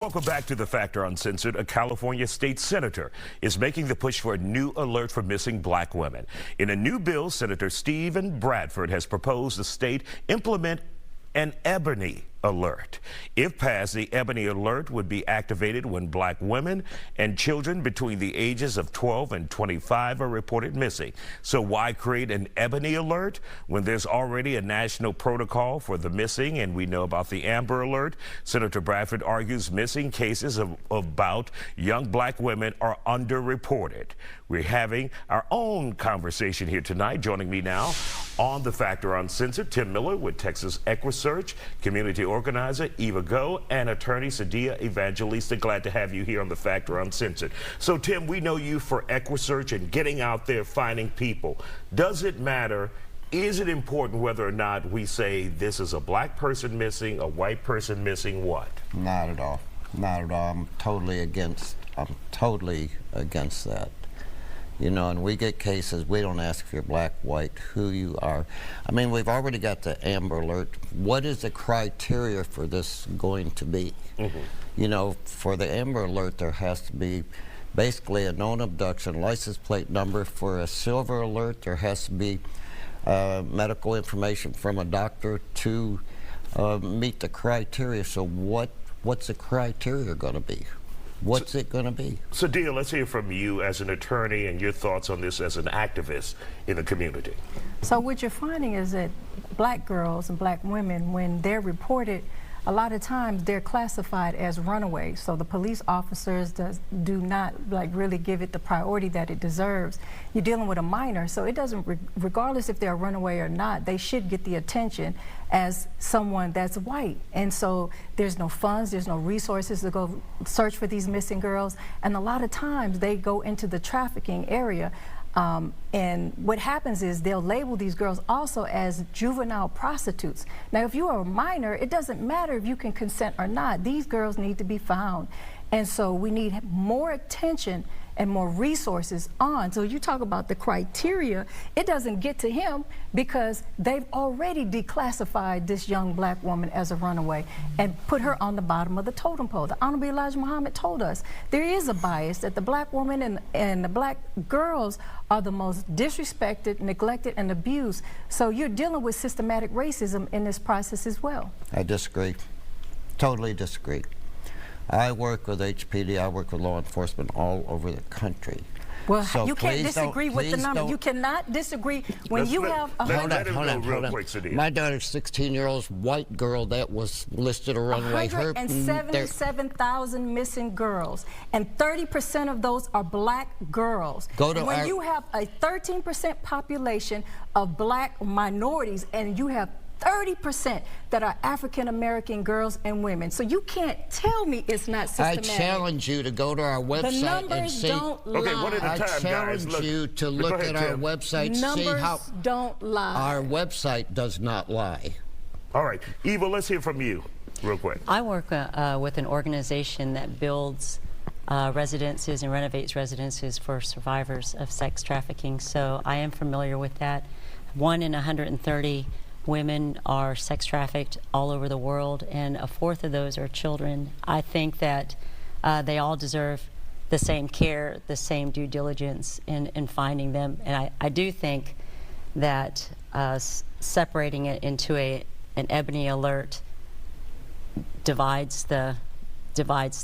Welcome back to The Factor Uncensored. A California state senator is making the push for a new alert for missing black women. In a new bill, Senator Stephen Bradford has proposed the state implement an Ebony Alert. If passed, the Ebony Alert would be activated when black women and children between the ages of 12 and 25 are reported missing. So why create an Ebony Alert when there's already a national protocol for the missing and we know about the Amber Alert? Senator Bradford argues missing cases about young black women are underreported. We're having our own conversation here tonight. Joining me now on The Factor Uncensored, Tim Miller with Texas EquiSearch, community organizer Eva Go, and attorney Sadia Evangelista. Glad to have you here on The Factor Uncensored. So Tim, we know you for EquiSearch and getting out there finding people. Does it matter? Is it important whether or not we say this is a black person missing, a white person missing, what? Not at all. Not at all. I'm totally against that. You know, and we get cases, we don't ask if you're black, white, who you are. I mean, we've already got the Amber Alert. What is the criteria for this going to be? You know, for the Amber Alert, there has to be basically a known abduction, license plate number. For a Silver Alert, there has to be medical information from a doctor to meet the criteria. So what's the criteria going to be? What's it going to be? Sadia, let's hear from you as an attorney and your thoughts on this as an activist in the community. So what you're finding is that black girls and black women, when they're reported, a lot of times they're classified as runaways. So the police officers do not really give it the priority that it deserves. You're dealing with a minor, so it doesn't, regardless if they're a runaway or not, they should get the attention as someone that's white. And so there's no funds, there's no resources to go search for these missing girls. And a lot of times they go into the trafficking area. And what happens is they'll label these girls also as juvenile prostitutes. Now, if you are a minor, it doesn't matter if you can consent or not. These girls need to be found. And so we need more attention and more resources on. So you talk about the criteria, it doesn't get to him because they've already declassified this young black woman as a runaway and put her on the bottom of the totem pole. The Honorable Elijah Muhammad told us there is a bias that the black woman and the black girls are the most disrespected, neglected, and abused. So you're dealing with systematic racism in this process as well. I disagree. Totally disagree. I work with HPD, I work with law enforcement all over the country. Well, so you can't disagree with the number. You cannot disagree when you have a Hold on. My daughter's 16-year-old white girl that was listed a runaway. 177,000 missing girls, and 30% of those are black girls. When you have a 13% population of black minorities, and you have 30% that are African-American girls and women. So you can't tell me it's not systematic. I challenge you to go to our website and see. Don't lie. Okay, one at a time, I challenge you to look at our website, see how don't lie. Our website does not lie. All right, Eva, let's hear from you real quick. I work with an organization that builds residences and renovates residences for survivors of sex trafficking, so I am familiar with that. 1 in 130 women are sex trafficked all over the world, and 1/4 of those are children. I think that they all deserve the same care, the same due diligence in finding them. And I do think that separating it into an Ebony Alert divides the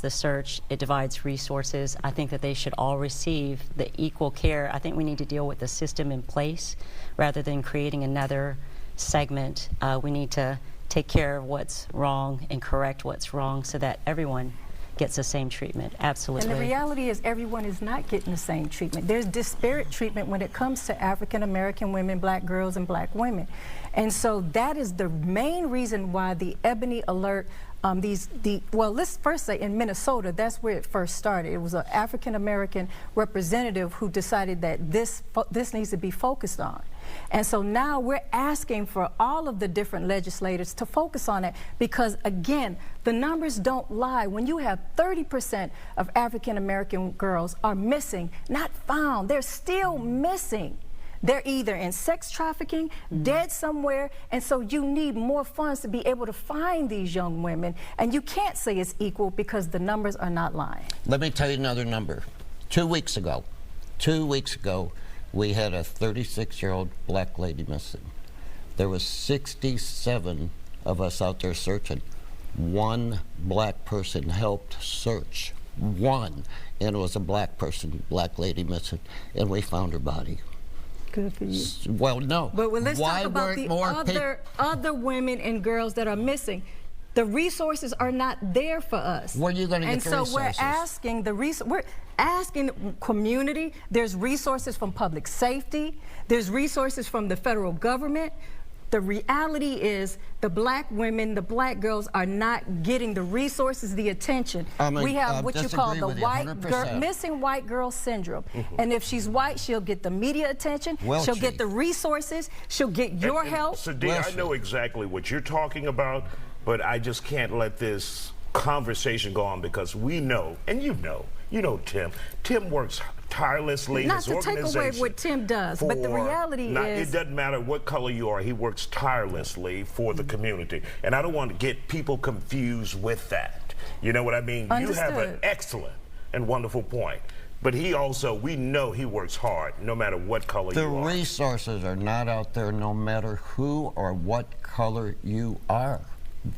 search, it divides resources. I think that they should all receive the equal care. I think we need to deal with the system in place rather than creating another segment. We need to take care of what's wrong and correct what's wrong so that everyone gets the same treatment. Absolutely. And the reality is everyone is not getting the same treatment. There's disparate treatment when it comes to African American women, black girls, and black women. And so that is the main reason why the Ebony Alert, well, let's first say in Minnesota, that's where it first started. It was an African American representative who decided that this needs to be focused on. And so now we're asking for all of the different legislators to focus on it because, again, the numbers don't lie. When you have 30% of African American girls are missing, not found, they're still missing. They're either in sex trafficking, dead somewhere, and so you need more funds to be able to find these young women, and you can't say it's equal because the numbers are not lying. Let me tell you another number. 2 weeks ago, we had a 36-year-old black lady missing. There was 67 of us out there searching. One black person helped search. One. And it was a black person, black lady missing, and we found her body. Good for you. Well, no. But let's Why talk about weren't the more other women and girls that are missing. The resources are not there for us. Where are you going to get the resources? And so we're asking the community. There's resources from public safety. There's resources from the federal government. The reality is the black women, the black girls are not getting the resources, the attention. We have what you call the missing white girl syndrome. And if she's white, she'll get the media attention. She'll get the resources. She'll get your help. So, Dee, I know exactly what you're talking about, but I just can't let this conversation go on because we know, and you know Tim. Tim works tirelessly. Not to take away what Tim does, but the reality is... It doesn't matter what color you are. He works tirelessly for the community. And I don't want to get people confused with that. You know what I mean? Understood. You have an excellent and wonderful point. But he also, we know he works hard no matter what color you are. The resources are not out there no matter who or what color you are.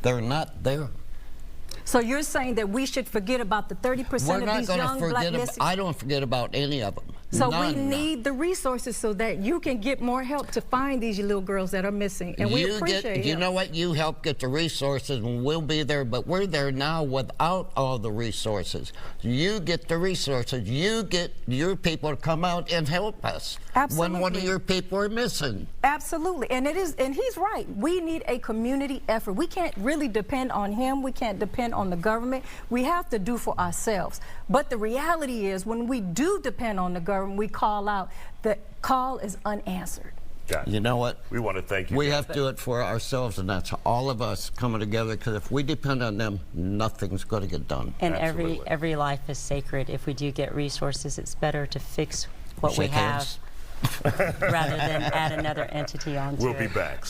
They're not there. So you're saying that we should forget about the 30% of these young black missing? I don't forget about any of them. So we need the resources so that you can get more help to find these little girls that are missing, and we appreciate it. You know what? You help get the resources, and we'll be there, but we're there now without all the resources. You get the resources. You get your people to come out and help us. Absolutely. When one of your people are missing. Absolutely, and he's right. We need a community effort. We can't really depend on him. We can't depend on the government. We have to do for ourselves. But the reality is, when we do depend on the government, we call out, the call is unanswered. You know what? We want to thank you. We have to do it for ourselves, and that's all of us coming together, because if we depend on them, nothing's going to get done. And every life is sacred. If we do get resources, it's better to fix what we have rather than add another entity onto it. We'll be back.